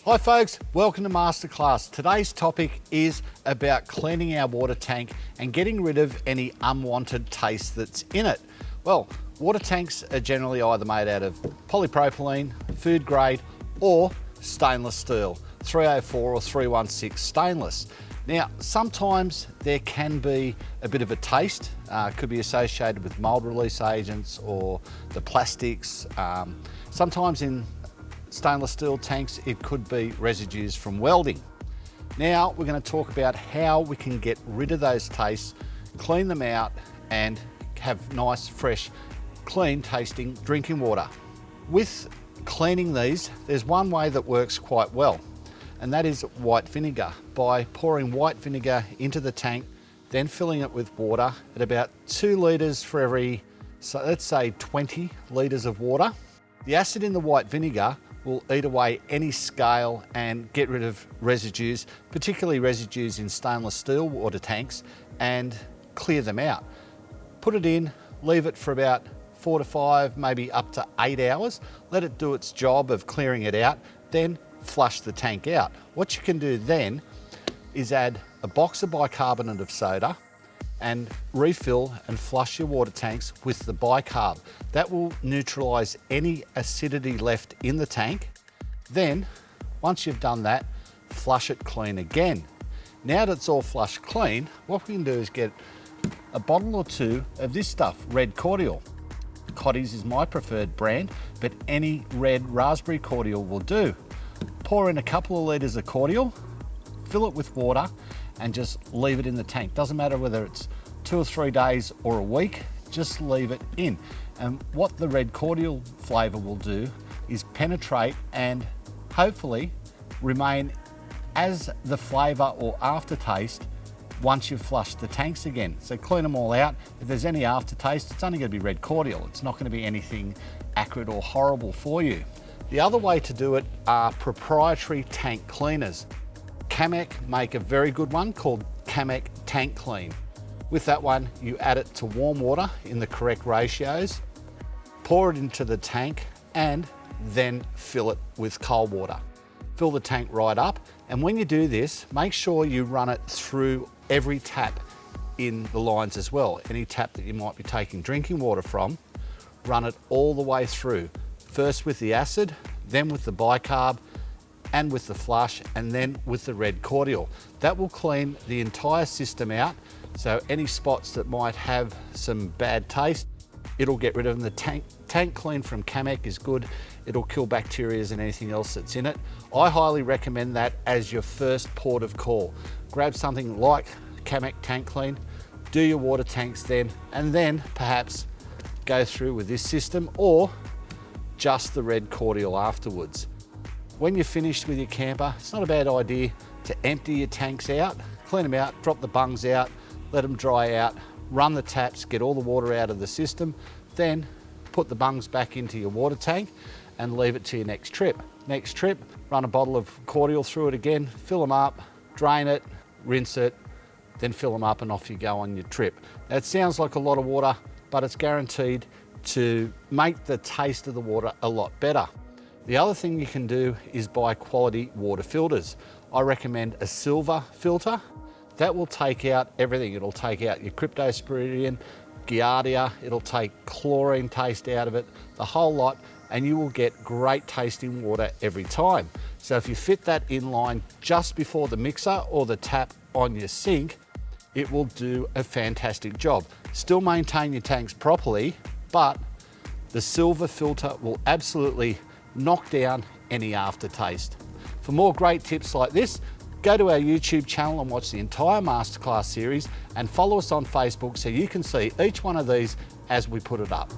Hi folks, welcome to Masterclass. Today's topic is about cleaning our water tank and getting rid of any unwanted taste that's in it. Well, water tanks are generally either made out of polypropylene, food grade, or stainless steel, 304 or 316 stainless. Now, sometimes there can be a bit of a taste, could be associated with mold release agents or the plastics. Sometimes in stainless steel tanks, it could be residues from welding. Now we're going to talk about how we can get rid of those tastes, clean them out, and have nice, fresh, clean tasting drinking water. With cleaning these, there's one way that works quite well, and that is white vinegar. By pouring white vinegar into the tank, then filling it with water at about 2 litres for every, so let's say 20 litres of water. The acid in the white vinegar will eat away any scale and get rid of residues, particularly residues in stainless steel water tanks, and clear them out. Put it in, leave it for about 4 to 5, maybe up to 8 hours. Let it do its job of clearing it out, then flush the tank out. What you can do then is add a box of bicarbonate of soda and refill and flush your water tanks with the bicarb. That will neutralise any acidity left in the tank. Then, once you've done that, flush it clean again. Now that it's all flushed clean, what we can do is get a bottle or two of this stuff, red cordial. Cotties is my preferred brand, but any red raspberry cordial will do. Pour in a couple of litres of cordial, fill it with water, and just leave it in the tank. Doesn't matter whether it's 2 or 3 days or a week, just leave it in. And what the red cordial flavour will do is penetrate and hopefully remain as the flavour or aftertaste once you've flushed the tanks again. So clean them all out. If there's any aftertaste, it's only going to be red cordial. It's not going to be anything acrid or horrible for you. The other way to do it are proprietary tank cleaners. Hammock make a very good one called Hammock Tank Clean. With that one, you add it to warm water in the correct ratios, pour it into the tank, and then fill it with cold water. Fill the tank right up, and when you do this, make sure you run it through every tap in the lines as well. Any tap that you might be taking drinking water from, run it all the way through. First with the acid, then with the bicarb, and with the flush, and then with the red cordial. That will clean the entire system out, so any spots that might have some bad taste, it'll get rid of them. The tank clean from Hammock is good. It'll kill bacteria and anything else that's in it. I highly recommend that as your first port of call. Grab something like Hammock Tank Clean, do your water tanks then, and then perhaps go through with this system or just the red cordial afterwards. When you're finished with your camper, it's not a bad idea to empty your tanks out, clean them out, drop the bungs out, let them dry out, run the taps, get all the water out of the system, then put the bungs back into your water tank and leave it to your next trip. Next trip, run a bottle of cordial through it again, fill them up, drain it, rinse it, then fill them up and off you go on your trip. Now, it sounds like a lot of water, but it's guaranteed to make the taste of the water a lot better. The other thing you can do is buy quality water filters. I recommend a silver filter. That will take out everything. It'll take out your cryptosporidium, giardia, it'll take chlorine taste out of it, the whole lot, and you will get great tasting water every time. So if you fit that in line just before the mixer or the tap on your sink, it will do a fantastic job. Still maintain your tanks properly, but the silver filter will absolutely knock down any aftertaste. For more great tips like this, go to our YouTube channel and watch the entire Masterclass series, and follow us on Facebook so you can see each one of these as we put it up.